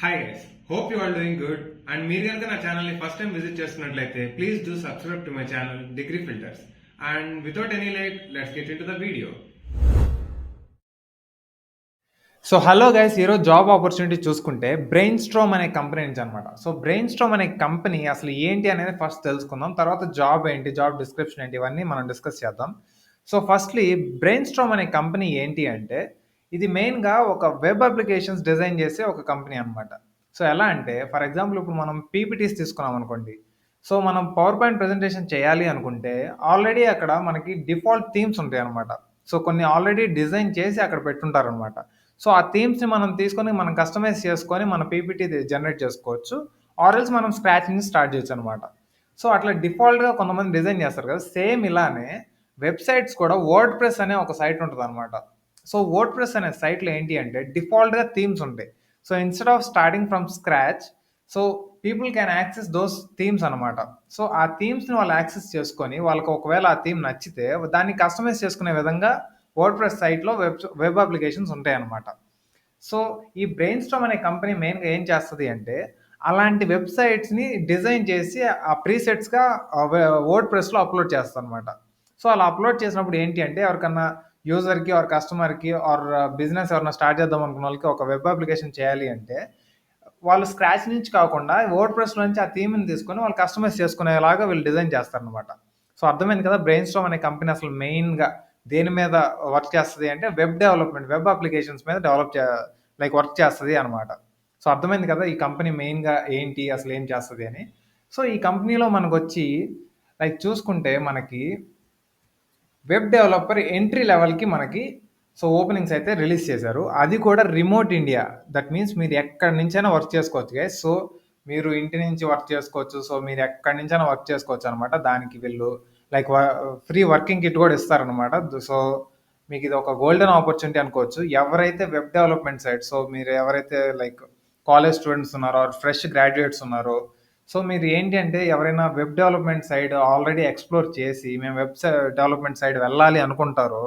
Hi guys, hope you are doing good. And మీరు కనుక నా ఛానల్ని ఫస్ట్ టైం విజిట్ చేస్తున్నట్లయితే please do subscribe to my channel Degree Filters. And without any late, let's get into the video. So hello guys, ఈరోజు job opportunity చూసుకుంటే Brainstorm అనే company నుంచి అనమాట. సో బ్రెయిన్ స్ట్రోమ్ అనే company అసలు ఏంటి అనేది ఫస్ట్ తెలుసుకుందాం. తర్వాత జాబ్ ఏంటి, జాబ్ డిస్క్రిప్షన్ ఏంటి, ఇవన్నీ మనం డిస్కస్ చేద్దాం. సో ఫస్ట్లీ బ్రెయిన్ స్ట్రోమ్ అనే కంపెనీ ఏంటి అంటే, ఇది మెయిన్గా ఒక వెబ్ అప్లికేషన్స్ డిజైన్ చేసే ఒక కంపెనీ అనమాట. సో ఎలా అంటే, ఫర్ ఎగ్జాంపుల్ ఇప్పుడు మనం పీపీటీస్ తీసుకున్నాం అనుకోండి. సో మనం పవర్ పాయింట్ ప్రజెంటేషన్ చేయాలి అనుకుంటే ఆల్రెడీ అక్కడ మనకి డిఫాల్ట్ థీమ్స్ ఉంటాయి అనమాట. సో కొన్ని ఆల్రెడీ డిజైన్ చేసి అక్కడ పెట్టుంటారు అనమాట. సో ఆ థీమ్స్ని మనం తీసుకొని మనం కస్టమైజ్ చేసుకొని మన పీపీటీ జనరేట్ చేసుకోవచ్చు. ఆర్ఎల్స్ మనం స్క్రాచ్ నుంచి స్టార్ట్ చేయొచ్చు అనమాట. సో అట్లా డిఫాల్ట్గా కొంతమంది డిజైన్ చేస్తారు కదా, సేమ్ ఇలానే వెబ్సైట్స్ కూడా వర్డ్ ప్రెస్ అనే ఒక సైట్ ఉంటుంది అనమాట. సో వర్డ్ ప్రెస్ అనే సైట్లో ఏంటి అంటే డిఫాల్ట్గా థీమ్స్ ఉంటాయి. So instead of starting from scratch, so people can access those themes అనమాట. సో ఆ థీమ్స్ని వాళ్ళు యాక్సెస్ చేసుకొని వాళ్ళకి ఒకవేళ ఆ థీమ్ నచ్చితే దాన్ని కస్టమైజ్ చేసుకునే విధంగా వర్డ్ ప్రెస్ సైట్లో వెబ్ అప్లికేషన్స్ ఉంటాయి అనమాట. సో ఈ బ్రెయిన్ స్టార్మ్ అనే కంపెనీ మెయిన్గా ఏం చేస్తుంది అంటే, అలాంటి వెబ్సైట్స్ని డిజైన్ చేసి ఆ ప్రీసెట్స్గా వర్డ్ ప్రెస్లో అప్లోడ్ చేస్తుంది అనమాట. సో అలా అప్లోడ్ చేసినప్పుడు ఏంటి అంటే, ఎవరికన్నా యూజర్కి ఆర్ కస్టమర్కి ఆర్ బిజినెస్ ఎవరైనా స్టార్ట్ చేద్దాం అనుకున్న వాళ్ళకి ఒక వెబ్ అప్లికేషన్ చేయాలి అంటే, వాళ్ళు స్క్రాచ్ నుంచి కాకుండా వర్డ్ ప్రెస్ నుంచి ఆ థీమ్ని తీసుకొని వాళ్ళు కస్టమైజ్ చేసుకునేలాగా వీళ్ళు డిజైన్ చేస్తారనమాట. సో అర్థమైంది కదా, బ్రెయిన్ స్టార్మ్ అనే కంపెనీ అసలు మెయిన్గా దేని మీద వర్క్ చేస్తుంది అంటే వెబ్ డెవలప్మెంట్, వెబ్ అప్లికేషన్స్ మీద వర్క్ చేస్తుంది అనమాట. సో అర్థమైంది కదా ఈ కంపెనీ మెయిన్గా ఏంటి, అసలు ఏం చేస్తుంది అని. సో ఈ కంపెనీలో మనకు వచ్చి చూసుకుంటే మనకి వెబ్ డెవలపర్ ఎంట్రీ లెవెల్కి మనకి సో ఓపెనింగ్స్ అయితే రిలీజ్ చేశారు. అది కూడా రిమోట్ ఇండియా. దట్ మీన్స్ మీరు ఎక్కడి నుంచైనా వర్క్ చేసుకోవచ్చు గైస్. సో మీరు ఇంటి నుంచి వర్క్ చేసుకోవచ్చు. సో మీరు ఎక్కడి నుంచైనా వర్క్ చేసుకోవచ్చు అనమాట. దానికి వీళ్ళు ఫ్రీ వర్కింగ్ కిట్ కూడా ఇస్తారనమాట. సో మీకు ఇది ఒక గోల్డెన్ ఆపర్చునిటీ అనుకోవచ్చు. ఎవరైతే వెబ్ డెవలప్మెంట్ సైడ్, సో మీరు ఎవరైతే కాలేజ్ స్టూడెంట్స్ ఉన్నారో ఆర్ ఫ్రెష్ గ్రాడ్యుయేట్స్ ఉన్నారో, సో మీరు ఏంటి అంటే ఎవరైనా web development side already explore చేసి మేము డెవలప్మెంట్ సైడ్ వెళ్ళాలి అనుకుంటారో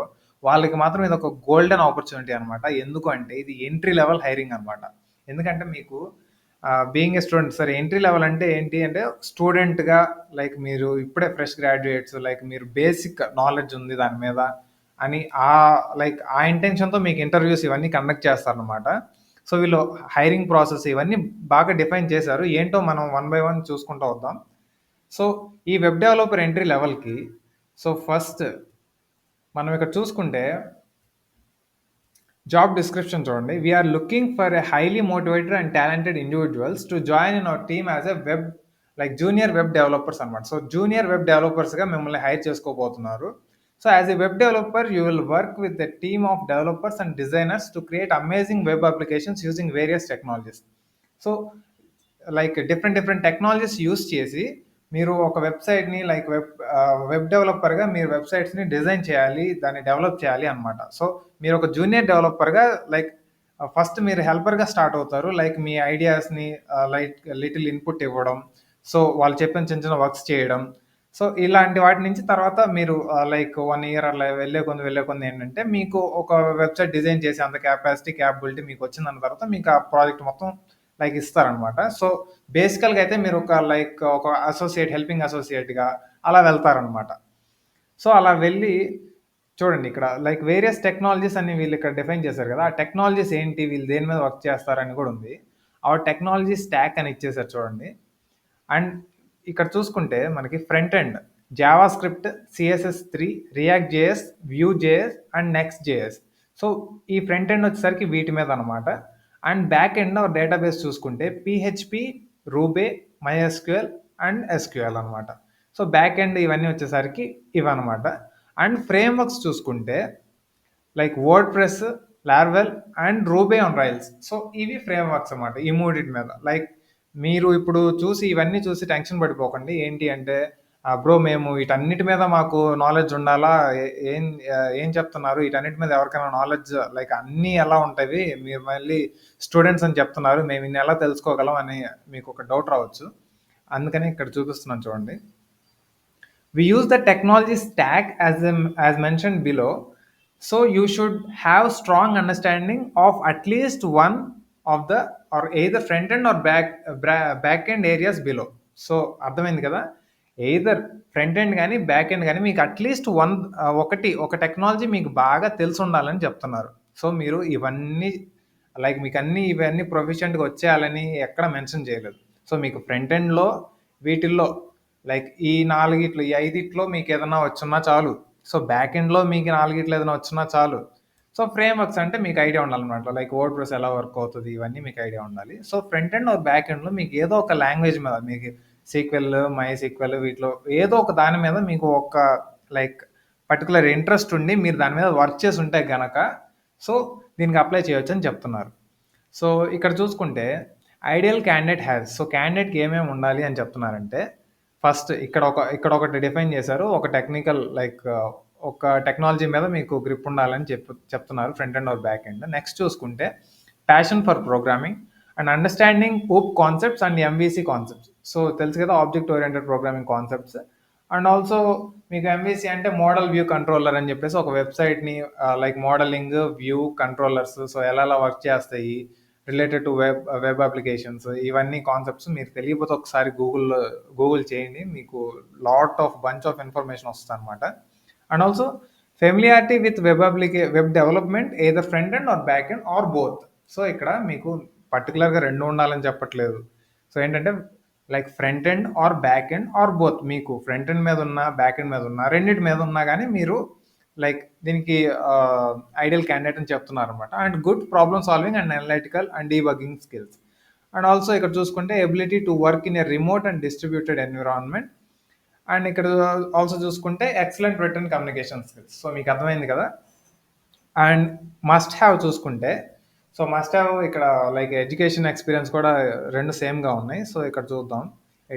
వాళ్ళకి మాత్రం ఇది ఒక గోల్డెన్ ఆపర్చునిటీ అనమాట. ఎందుకు అంటే ఇది ఎంట్రీ లెవెల్ హైరింగ్ అనమాట. ఎందుకంటే మీకు బీయింగ్ ఏ స్టూడెంట్, సరే ఎంట్రీ లెవెల్ అంటే ఏంటి అంటే స్టూడెంట్గా మీరు ఇప్పుడే ఫ్రెష్ గ్రాడ్యుయేట్స్, మీరు బేసిక్ నాలెడ్జ్ ఉంది దాని మీద అని ఆ ఇంటెన్షన్తో మీకు ఇంటర్వ్యూస్ ఇవన్నీ కండక్ట్ చేస్తారనమాట. సో వీళ్ళు హైరింగ్ ప్రాసెస్ ఇవన్నీ బాగా డిఫైన్ చేశారు. ఏంటో మనం వన్ బై వన్ చూసుకుంటూ వద్దాం. సో ఈ వెబ్ డెవలపర్ ఎంట్రీ లెవెల్కి సో ఫస్ట్ మనం ఇక్కడ చూసుకుంటే జాబ్ డిస్క్రిప్షన్ చూడండి. We're looking for a highly motivated and talented individuals to join in our team as a web junior web developers అనమాట. So junior web డెవలపర్స్గా మిమ్మల్ని hire చేసుకోబోతున్నారు. So as a web developer you will work with a team of developers and designers to create amazing web applications using various technologies. So different technologies use చేసి మీరు ఒక వెబ్సైట్ని web డెవలపర్గా మీరు వెబ్సైట్స్ని design చేయాలి, దాన్ని డెవలప్ చేయాలి అనమాట. సో మీరు ఒక జూనియర్ డెవలపర్గా ఫస్ట్ మీరు హెల్పర్గా స్టార్ట్ అవుతారు. మీ ఐడియాస్ని లిటిల్ ఇన్పుట్ ఇవ్వడం, సో వాళ్ళు చెప్పిన చిన్న చిన్న వర్క్స్ చేయడం. సో ఇలాంటి వాటి నుంచి తర్వాత మీరు 1 year అలా వెళ్ళే కొంది ఏంటంటే మీకు ఒక వెబ్సైట్ డిజైన్ చేసి అంత క్యాపబిలిటీ మీకు వచ్చిందన్న తర్వాత మీకు ఆ ప్రాజెక్ట్ మొత్తం ఇస్తారనమాట. సో బేసికల్గా అయితే మీరు ఒక అసోసియేట్, హెల్పింగ్ అసోసియేట్గా అలా వెళ్తారనమాట. సో అలా వెళ్ళి చూడండి ఇక్కడ వేరియస్ టెక్నాలజీస్ అని వీళ్ళు ఇక్కడ డిఫైన్ చేశారు కదా, ఆ టెక్నాలజీస్ ఏంటి, వీళ్ళు దేని మీద వర్క్ చేస్తారని కూడా ఉంది. ఆ టెక్నాలజీ స్టాక్ అని ఇచ్చేసారు చూడండి. అండ్ ఇక్కడ చూసుకుంటే మనకి front end JavaScript, CSS3, React JS, Vue JS and Next JS. So ఈ ఫ్రంట్ ఎండ్ వచ్చేసరికి వీటి మీద అనమాట. అండ్ బ్యాక్ ఎండ్ డేటాబేస్ చూసుకుంటే PHP, Ruby, MySQL and SQL అనమాట. సో బ్యాక్ ఎండ్ ఇవన్నీ వచ్చేసరికి ఇవన్నమాట. అండ్ ఫ్రేమ్ వర్క్స్ చూసుకుంటే WordPress, Laravel and Ruby on Rails. So ఇవి ఫ్రేమ్ వర్క్స్ అనమాట ఈ మూడింటి మీద. మీరు ఇప్పుడు ఇవన్నీ చూసి టెన్షన్ పడిపోకండి. ఏంటి అంటే బ్రో మేము వీటన్నిటి మీద మాకు నాలెడ్జ్ ఉండాలా, ఏం చెప్తున్నారు, వీటన్నిటి మీద ఎవరికైనా నాలెడ్జ్ అన్నీ ఎలా ఉంటాయి, మీరు మళ్ళీ స్టూడెంట్స్ అని చెప్తున్నారు, మేము ఇన్ని ఎలా తెలుసుకోగలం అని మీకు ఒక డౌట్ రావచ్చు. అందుకని ఇక్కడ చూపిస్తున్నాను చూడండి. We use the technology stack as mentioned below. So you should have strong understanding of at least one of the or either front end or back end areas below. So అర్థమైంది కదా. Either front end కానీ back end కానీ మీకు at least ఒక technology మీకు బాగా తెలిసి ఉండాలని చెప్తున్నారు. సో మీరు ఇవన్నీ లైక్ మీకు ఇవన్నీ ప్రొఫిషియెంట్గా వచ్చేయాలని ఎక్కడ మెన్షన్ చేయలేదు. సో మీకు ఫ్రంట్ ఎండ్లో వీటిల్లో లైక్ ఈ నాలుగిట్లో ఈ ఐదిట్లో మీకు ఏదైనా వచ్చున్నా చాలు. సో బ్యాక్ ఎండ్లో మీకు నాలుగిట్లో ఏదైనా వచ్చినా చాలు. సో ఫ్రేమ్ వర్క్స్ అంటే మీకు ఐడియా ఉండాలన్నమాట. లైక్ వర్డ్ ప్రెస్ ఎలా వర్క్ అవుతుంది ఇవన్నీ మీకు ఐడియా ఉండాలి. So front end or back ఎండ్లో మీకు ఏదో ఒక లాంగ్వేజ్ మీద మీకు సీక్వెల్, మై సీక్వెల్ వీటిలో ఏదో ఒక దాని మీద మీకు ఒక లైక్ పర్టికులర్ ఇంట్రెస్ట్ ఉండి మీరు దాని మీద వర్క్ చేసి ఉంటే గనక సో దీనికి అప్లై చేయొచ్చు అని చెప్తున్నారు. సో ఇక్కడ చూసుకుంటే ఐడియల్ క్యాండిడేట్ హ్యాస్. సో క్యాండిడేట్కి ఏమేమి ఉండాలి అని చెప్తున్నారంటే ఫస్ట్ ఇక్కడ ఒకటి డిఫైన్ చేశారు. ఒక టెక్నికల్ లైక్ ఒక టెక్నాలజీ మీద మీకు గ్రిప్ ఉండాలని చెప్తున్నారు front end or back end. Next చూసుకుంటే passion for programming and understanding OOP concepts and MVC concepts. So తెలుసు కదా, object oriented programming concepts. And also మీకు ఎంవీసీ అంటే మోడల్ వ్యూ కంట్రోలర్ అని చెప్పేసి ఒక వెబ్సైట్ని like modelling view controllers so ఎలా వర్క్ చేస్తాయి రిలేటెడ్ టు వెబ్ అప్లికేషన్స్ ఇవన్నీ కాన్సెప్ట్స్ మీకు తెలియకపోతే ఒకసారి గూగుల్ చేయండి, మీకు బంచ్ ఆఫ్ ఇన్ఫర్మేషన్ వస్తుంది అనమాట. And also familiarity with web development either front end or back end or both. So ఇక్కడ మీకు పర్టికులర్గా రెండు ఉండాలని చెప్పట్లేదు. సో ఏంటంటే like front end or back end or both, మీకు ఫ్రంట్ ఎండ్ మీద ఉన్నా బ్యాక్ ఎండ్ మీద ఉన్నా రెండింటి మీద ఉన్నా కానీ మీరు లైక్ దీనికి ఐడియల్ క్యాండిడేట్ అని చెప్తున్నారు అనమాట. And good problem solving and analytical and debugging skills. And also ఇక్కడ చూసుకుంటే ability to work in a remote and distributed environment. And ఇక్కడ ఆల్సో చూసుకుంటే excellent written communication skills. So మీకు అర్థమైంది కదా. అండ్ మస్ట్ హ్యావ్ చూసుకుంటే సో మస్ట్ హ్యావ్ ఇక్కడ like education experience కూడా రెండు సేమ్గా ఉన్నాయి. సో ఇక్కడ చూద్దాం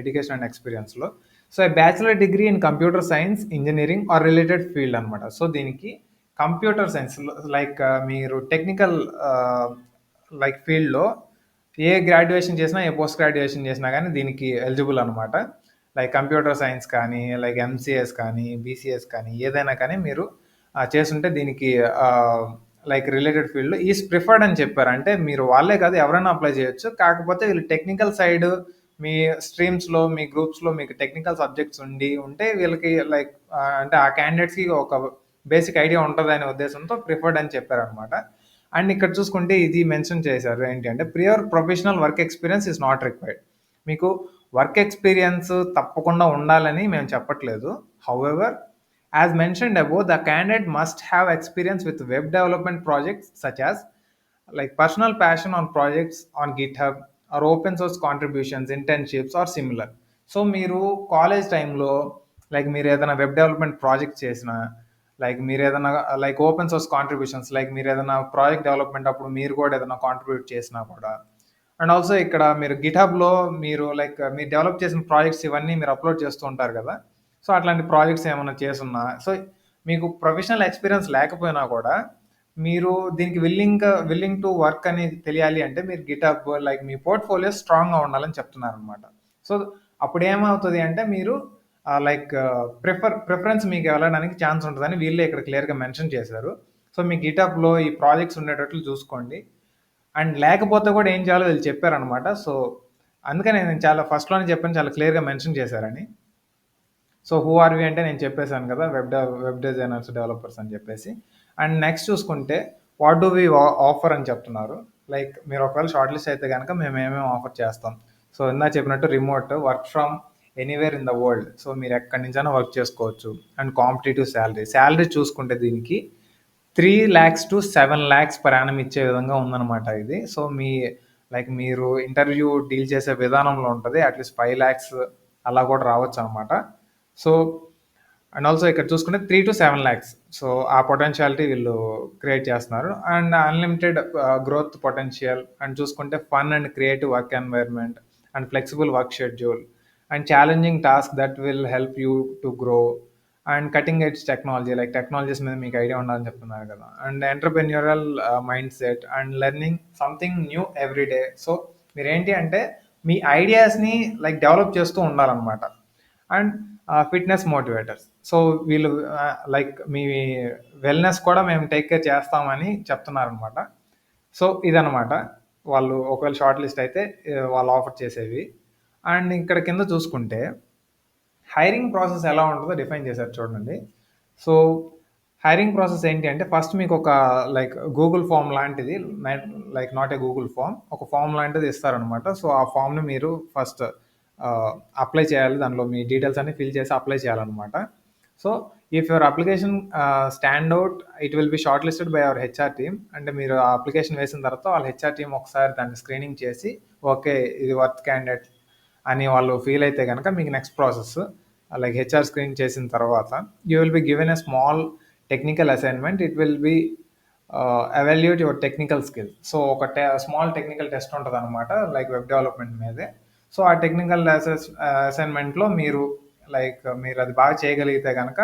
ఎడ్యుకేషన్ అండ్ ఎక్స్పీరియన్స్లో. So bachelor degree in computer science engineering or related field అనమాట. సో దీనికి కంప్యూటర్ సైన్స్ లైక్ మీరు టెక్నికల్ లైక్ ఫీల్డ్లో ఏ గ్రాడ్యుయేషన్ చేసినా ఏ పోస్ట్ గ్రాడ్యుయేషన్ చేసినా కానీ దీనికి ఎలిజిబుల్ అనమాట. లైక్ కంప్యూటర్ సైన్స్ కానీ లైక్ ఎంసీఎస్ కానీ బీసీఎస్ కానీ ఏదైనా కానీ మీరు చేస్తుంటే దీనికి like related field is preferred అని చెప్పారు. అంటే మీరు వాళ్ళే కాదు ఎవరైనా అప్లై చేయొచ్చు. కాకపోతే వీళ్ళు టెక్నికల్ సైడ్ మీ స్ట్రీమ్స్లో మీ గ్రూప్స్లో మీకు టెక్నికల్ సబ్జెక్ట్స్ ఉంటే వీళ్ళకి లైక్ అంటే ఆ క్యాండిడేట్స్కి ఒక బేసిక్ ఐడియా ఉంటుంది అనే ఉద్దేశంతో ప్రిఫర్డ్ అని చెప్పారనమాట. అండ్ ఇక్కడ చూసుకుంటే ఇది మెన్షన్ చేశారు ఏంటి అంటే prior professional work experience is not required. మీకు వర్క్ ఎక్స్పీరియన్స్ తప్పకుండా ఉండాలని మేము చెప్పట్లేదు. However as mentioned above, the candidate must have experience with web development projects such as like personal passion on projects on GitHub or open source contributions, internships or similar. So మీరు college టైంలో like మీరు ఏదైనా web development project చేసినా like మీరు ఏదైనా like open source contributions like మీరు ఏదైనా project development అప్పుడు మీరు కూడా ఏదైనా కాంట్రిబ్యూట్ చేసినా కూడా. అండ్ ఆల్సో ఇక్కడ మీరు గిట్హబ్లో మీరు లైక్ మీరు డెవలప్ చేసిన ప్రాజెక్ట్స్ ఇవన్నీ మీరు అప్లోడ్ చేస్తూ ఉంటారు కదా. సో అట్లాంటి ప్రాజెక్ట్స్ ఏమైనా చేస్తున్నా సో మీకు ప్రొఫెషనల్ ఎక్స్పీరియన్స్ లేకపోయినా కూడా మీరు దీనికి విల్లింగ్ టు వర్క్ అని తెలియాలి అంటే మీరు గిటప్ లైక్ మీ పోర్ట్ఫోలియో స్ట్రాంగ్గా ఉండాలని చెప్తున్నారు అనమాట. సో అప్పుడు ఏమవుతుంది అంటే మీరు లైక్ ప్రిఫరెన్స్ మీకు వెళ్ళడానికి ఛాన్స్ ఉంటుందని వీళ్ళే ఇక్కడ క్లియర్గా మెన్షన్ చేశారు. సో మీ గిటప్లో ఈ ప్రాజెక్ట్స్ ఉండేటట్లు చూసుకోండి. అండ్ లేకపోతే కూడా ఏం చేయాలో వీళ్ళు చెప్పారనమాట. సో అందుకని నేను చాలా ఫస్ట్లోనే చెప్పాను, చాలా క్లియర్గా మెన్షన్ చేశారని. సో హూ ఆర్ వి అంటే నేను చెప్పేశాను కదా, వెబ్ డిజైనర్స్ డెవలపర్స్ అని చెప్పేసి. అండ్ నెక్స్ట్ చూసుకుంటే వాట్ డూ వీ ఆఫర్ అని చెప్తున్నారు. లైక్ మీరు ఒకవేళ షార్ట్ లిస్ట్ అయితే కనుక మేము ఏమేమి ఆఫర్ చేస్తాం. సో ఇందా చెప్పినట్టు remote work from anywhere in the world. So మీరు ఎక్కడి నుంచైనా వర్క్ చేసుకోవచ్చు. అండ్ కాంపిటేటివ్ శాలరీ చూసుకుంటే దీనికి 3 lakhs to 7 lakhs per annum ఇచ్చే విధంగా ఉందన్నమాట ఇది. సో మీరు ఇంటర్వ్యూ డీల్ చేసే విధానంలో ఉంటుంది. అట్లీస్ట్ 5 lakhs అలా కూడా రావచ్చు అనమాట. సో అండ్ ఆల్సో ఇక్కడ చూసుకుంటే 3 to 7 lakhs. సో ఆ పొటెన్షియాలిటీ వీళ్ళు క్రియేట్ చేస్తున్నారు. And unlimited growth potential. And చూసుకుంటే fun and creative work environment and flexible work schedule and challenging task that will help you to grow and cutting edge technology like technologies మీద మీకు idea ఉండాలని చెప్తున్నారు కదా. And entrepreneurial mindset and learning something new every day. So మీరేంటి అంటే మీ ఐడియాస్ని like develop చేస్తూ ఉండాలన్నమాట. And fitness motivators. సో వీళ్ళు లైక్ మీ వెల్నెస్ కూడా మేము టేక్ కేర్ చేస్తామని చెప్తున్నారనమాట. సో ఇదనమాట. వాళ్ళు ఒకవేళ షార్ట్ లిస్ట్ అయితే వాళ్ళు ఆఫర్ చేసేవి. అండ్ ఇక్కడ కింద చూసుకుంటే హైరింగ్ ప్రాసెస్ ఎలా ఉంటుందో డిఫైన్ చేశారు చూడండి. సో, హైరింగ్ ప్రాసెస్ ఏంటి అంటే ఫస్ట్ మీకొక లైక్ గూగుల్ ఫార్మ్ లాంటిది like not a Google form. ఒక ఫార్మ్ లాంటిది ఇస్తారనమాట. సో, ఆ ఫార్మ్‌ని మీరు ఫస్ట్ అప్లై చేయాలి. దానిలో మీ డీటెయిల్స్ అన్నీ ఫిల్ చేసి అప్లై చేయాలనమాట. So, if your application stand out it will be short listed by our HR team. అంటే మీరు ఆ అప్లికేషన్ వేసిన తర్వాత వాళ్ళ హెచ్ఆర్ టీమ్ ఒకసారి దాన్ని స్క్రీనింగ్ చేసి ఓకే. ఇది వర్త్ క్యాండిడేట్ అని వాళ్ళు ఫీల్ అయితే గనక మీకు next process like HR screen చేసిన తర్వాత you will be given a small technical assignment. It will be evaluate your technical skill. So ఒక స్మాల్ టెక్నికల్ టెస్ట్ ఉంటుంది అనమాట లైక్ వెబ్ డెవలప్మెంట్ మీదే. సో ఆ టెక్నికల్ అసైన్మెంట్లో మీరు అది బాగా చేయగలిగితే కనుక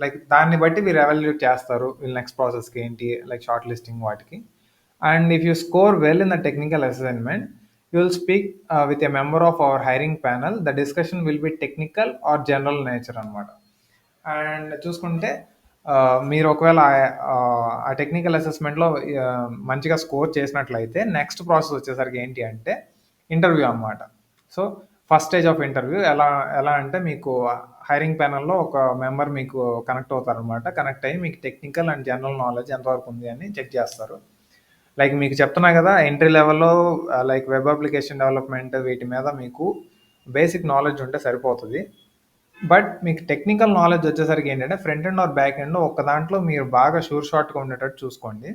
లైక్ దాన్ని బట్టి మీరు ఎవాల్యుయేట్ చేస్తారు వీళ్ళు నెక్స్ట్ ప్రాసెస్కి ఏంటి లైక్ షార్ట్ లిస్టింగ్ వాటికి. And if you score well in the technical assignment, you will speak with a member of our hiring panel. The discussion will be technical or general nature అనమాట. And చూసుకుంటే మీరు ఒకవేళ ఆ technical అసెస్మెంట్లో మంచిగా score చేసినట్లయితే next process వచ్చేసరికి ఏంటి అంటే ఇంటర్వ్యూ అనమాట. So first stage of interview ఎలా అంటే మీకు హైరింగ్ ప్యానల్లో ఒక మెంబర్ మీకు కనెక్ట్ అవుతారనమాట. కనెక్ట్ అయ్యి మీకు టెక్నికల్ అండ్ జనరల్ నాలెడ్జ్ ఎంతవరకు ఉంది అని చెక్ చేస్తారు. లైక్ మీకు చెప్తున్నా కదా ఎంట్రీ లెవెల్లో లైక్ వెబ్ అప్లికేషన్ డెవలప్మెంట్ వీటి మీద మీకు బేసిక్ నాలెడ్జ్ ఉంటే సరిపోతుంది. బట్ మీకు టెక్నికల్ నాలెడ్జ్ వచ్చేసరికి ఏంటంటే front end or back end ఒక దాంట్లో మీరు బాగా షూర్ షార్ట్గా ఉండేటట్టు చూసుకోండి.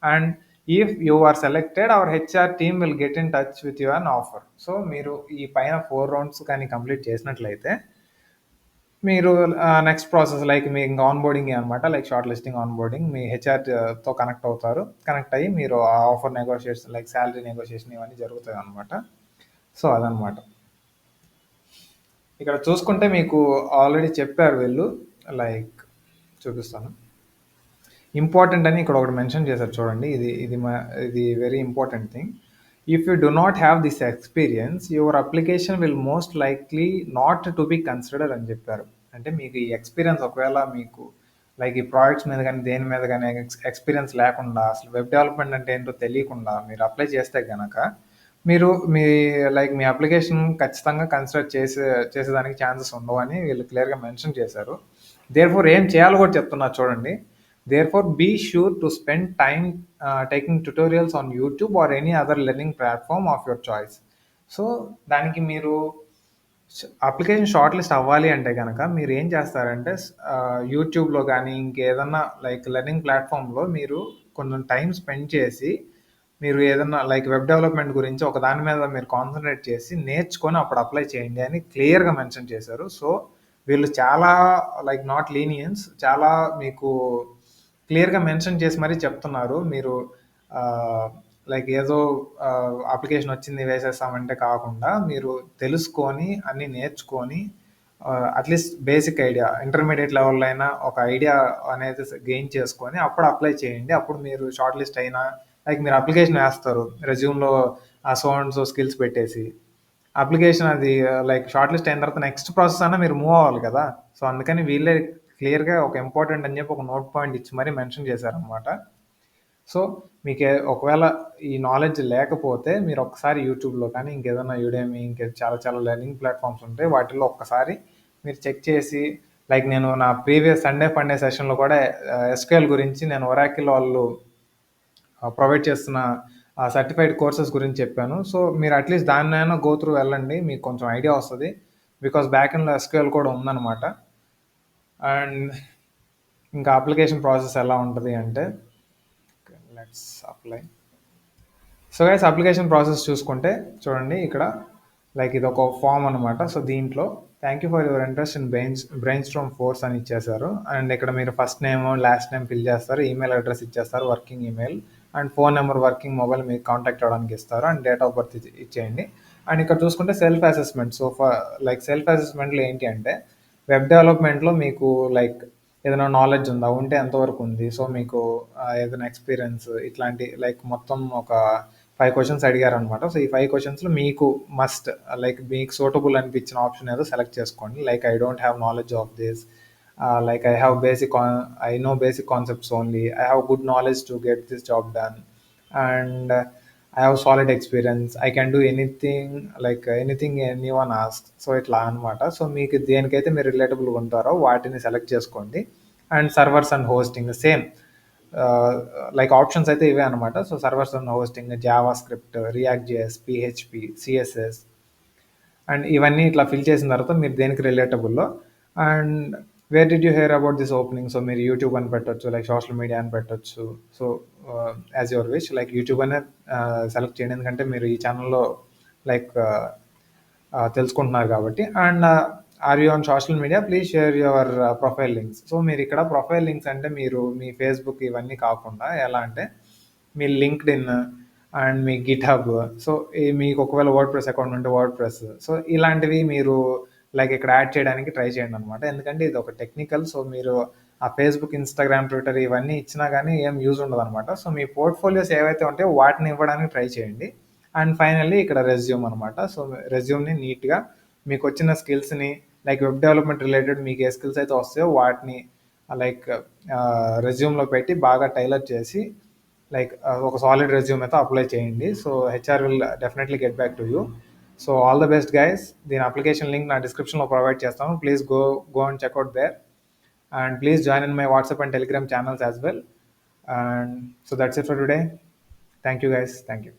And if you are selected our HR team will get in touch with you an offer. సో మీరు ఈ పైన 4 రౌండ్స్ కానీ కంప్లీట్ చేసినట్లయితే మీరు నెక్స్ట్ ప్రాసెస్ లైక్ మీ ఇంకా ఆన్ బోర్డింగ్ అనమాట. Like shortlisting onboarding మీ హెచ్ఆర్తో కనెక్ట్ అవుతారు. కనెక్ట్ అయ్యి మీరు ఆ offer negotiation like salary negotiation ఇవన్నీ జరుగుతాయి అనమాట. సో అదనమాట. ఇక్కడ చూసుకుంటే మీకు ఆల్రెడీ చెప్పారు వీళ్ళు లైక్ చూపిస్తాను. ఇంపార్టెంట్ అని ఇక్కడ ఒకటి మెన్షన్ చేశారు చూడండి. ఇది very important thing. If you do not have this experience your application will most likely not to be considered అని చెప్పారు. అంటే మీకు ఈ ఎక్స్పీరియన్స్ ఒకవేళ మీకు లైక్ ఈ ప్రాజెక్ట్స్ మీద కానీ దేని మీద కానీ ఎక్స్పీరియన్స్ లేకుండా అసలు వెబ్ డెవలప్మెంట్ అంటే ఏంటో తెలియకుండా మీరు అప్లై చేస్తే కనుక మీరు మీ అప్లికేషన్ ఖచ్చితంగా కన్సిడర్ చేసేదానికి ఛాన్సెస్ ఉండవు అని వీళ్ళు క్లియర్గా మెన్షన్ చేశారు. దేర్ఫోర్ ఏం చేయాలో కూడా చెప్తున్నారు చూడండి. Therefore, be sure to spend time taking tutorials on YouTube or any other learning platform of your choice. So దానికి మీరు అప్లికేషన్ షార్ట్ లిస్ట్ అవ్వాలి అంటే కనుక మీరు ఏం చేస్తారంటే యూట్యూబ్లో కానీ ఇంకేదన్నా లైక్ లెర్నింగ్ ప్లాట్ఫామ్లో మీరు కొంచెం టైం స్పెండ్ చేసి మీరు ఏదన్నా లైక్ వెబ్ డెవలప్మెంట్ గురించి ఒక దాని మీద మీరు కాన్సన్ట్రేట్ చేసి నేర్చుకొని అప్పుడు అప్లై చేయండి అని క్లియర్గా మెన్షన్ చేశారు. సో వీళ్ళు చాలా లైక్ నాట్ లీనియన్స్, చాలా మీకు క్లియర్గా మెన్షన్ చేసి మరీ చెప్తున్నారు. మీరు లైక్ ఏదో అప్లికేషన్ వచ్చింది వేసేస్తామంటే కాకుండా మీరు తెలుసుకొని అన్నీ నేర్చుకొని అట్లీస్ట్ బేసిక్ ఐడియా ఇంటర్మీడియట్ లెవెల్లో అయినా ఒక ఐడియా అనేది గెయిన్ చేసుకొని అప్పుడు అప్లై చేయండి. అప్పుడు మీరు షార్ట్ లిస్ట్ అయినా లైక్ మీరు అప్లికేషన్ వేస్తారు రెజ్యూమ్లో ఆ సో అండ్ సో స్కిల్స్ పెట్టేసి అప్లికేషన్ అది లైక్ షార్ట్ లిస్ట్ అయిన తర్వాత నెక్స్ట్ ప్రాసెస్ అన్నా మీరు మూవ్ అవ్వాలి కదా. సో అందుకని వీళ్ళే క్లియర్గా ఒక ఇంపార్టెంట్ అని చెప్పి ఒక నోట్ పాయింట్ ఇచ్చి మరీ మెన్షన్ చేశారనమాట. సో మీకు ఒకవేళ ఈ నాలెడ్జ్ లేకపోతే మీరు ఒక్కసారి యూట్యూబ్లో కానీ ఇంకేదైనా యూడేమి చాలా చాలా లెర్నింగ్ ప్లాట్ఫామ్స్ ఉంటాయి వాటిల్లో ఒక్కసారి మీరు చెక్ చేసి లైక్ నేను నా ప్రీవియస్ సండే ఫండే సెషన్లో కూడా ఎస్క్యూఎల్ గురించి నేను ఒరాకిల్ వాళ్ళు ప్రొవైడ్ చేస్తున్న సర్టిఫైడ్ కోర్సెస్ గురించి చెప్పాను. సో మీరు అట్లీస్ట్ దాన్నైనా గో త్రూ వెళ్ళండి, మీకు కొంచెం ఐడియా వస్తుంది. బికాస్ బ్యాక్ ఎండ్లో ఎస్క్యూఎల్ కూడా ఉందన్నమాట. అండ్ ఇంకా అప్లికేషన్ ప్రాసెస్ ఎలా ఉంటుంది అంటే let's apply. So guys application process చూసుకుంటే చూడండి ఇక్కడ లైక్ ఇది ఒక ఫామ్ అనమాట. సో దీంట్లో thank you for your interest in Brainstorm Force అని ఇచ్చేసారు. అండ్ ఇక్కడ మీరు first name last name fill చేస్తారు, ఈమెయిల్ అడ్రస్ ఇచ్చేస్తారు working email, and phone number working mobile మీకు కాంటాక్ట్ అవ్వడానికి ఇస్తారు, అండ్ డేట్ ఆఫ్ బర్త్ ఇచ్చేయండి. అండ్ ఇక్కడ చూసుకుంటే self assessment. So like self అసెస్మెంట్లో ఏంటి అంటే వెబ్ డెవలప్మెంట్లో మీకు లైక్ ఏదైనా నాలెడ్జ్ ఉందా, ఉంటే ఎంతవరకు ఉంది, సో మీకు ఏదైనా ఎక్స్పీరియన్స్ ఇట్లాంటి లైక్ మొత్తం ఒక 5 క్వశ్చన్స్ అడిగారు అనమాట. సో ఈ 5 క్వశ్చన్స్లో మీకు మస్ట్ లైక్ మీకు సూటబుల్ అనిపించిన ఆప్షన్ ఏదో సెలెక్ట్ చేసుకోండి. Like I don't have knowledge of this, like I know basic concepts only, I have good knowledge to get this job done, and I have solid experience. I can do anything, like anything anyone asks. So ఇట్లా అనమాట. So మీకు దేనికైతే మీరు రిలేటబుల్గా ఉంటారో వాటిని select చేసుకోండి. And servers and hosting same, like options అయితే ఇవే అనమాట. So servers and hosting, JavaScript, React JS, PHP, CSS, and ఇవన్నీ ఇట్లా ఫిల్ చేసిన తర్వాత మీరు దేనికి రిలేటబుల్లో, and where did you hear about this opening. So మీరు యూట్యూబ్ అని పెట్టొచ్చు, లైక్ సోషల్ మీడియా అని పెట్టొచ్చు. So as your wish, like YouTube అనే సెలెక్ట్ చేయండి, ఎందుకంటే మీరు ఈ ఛానల్లో లైక్ తెలుసుకుంటున్నారు కాబట్టి. And are you on social media, please share your profile links. So మీరు ఇక్కడ ప్రొఫైల్ లింక్స్ అంటే మీరు మీ ఫేస్బుక్ ఇవన్నీ కాకుండా ఎలా అంటే మీ లింక్డ్ ఇన్ అండ్ మీ గిట్ హబ్. సో మీకు ఒకవేళ వర్డ్ ప్రెస్ అకౌంట్ ఉంటే వర్డ్ ప్రెస్, సో ఇలాంటివి మీరు లైక్ ఇక్కడ యాడ్ చేయడానికి ట్రై చేయండి అనమాట. ఎందుకంటే ఇది ఒక టెక్నికల్. సో మీరు ఆ ఫేస్బుక్, ఇన్స్టాగ్రామ్, ట్విట్టర్ ఇవన్నీ ఇచ్చినా కానీ ఏం యూజ్ ఉండదు అనమాట. సో మీ పోర్ట్ఫోలియోస్ ఏవైతే ఉంటాయో వాటిని ఇవ్వడానికి ట్రై చేయండి. అండ్ ఫైనల్లీ ఇక్కడ రెజ్యూమ్ అనమాట. సో రెజ్యూమ్ని నీట్గా మీకు వచ్చిన స్కిల్స్ని, లైక్ వెబ్ డెవలప్మెంట్ రిలేటెడ్ మీకు ఏ స్కిల్స్ అయితే వస్తాయో వాటిని లైక్ రెజ్యూమ్లో పెట్టి బాగా టైలర్ చేసి లైక్ ఒక సాలిడ్ రెజ్యూమ్ అయితే అప్లై చేయండి. So HR will definitely get back to you. So all the best guys. దీని అప్లికేషన్ లింక్ నా డిస్క్రిప్షన్లో ప్రొవైడ్ చేస్తాను. Please go and check out there, and please join in my WhatsApp and Telegram channels as well. And so that's it for today. Thank you guys. Thank you.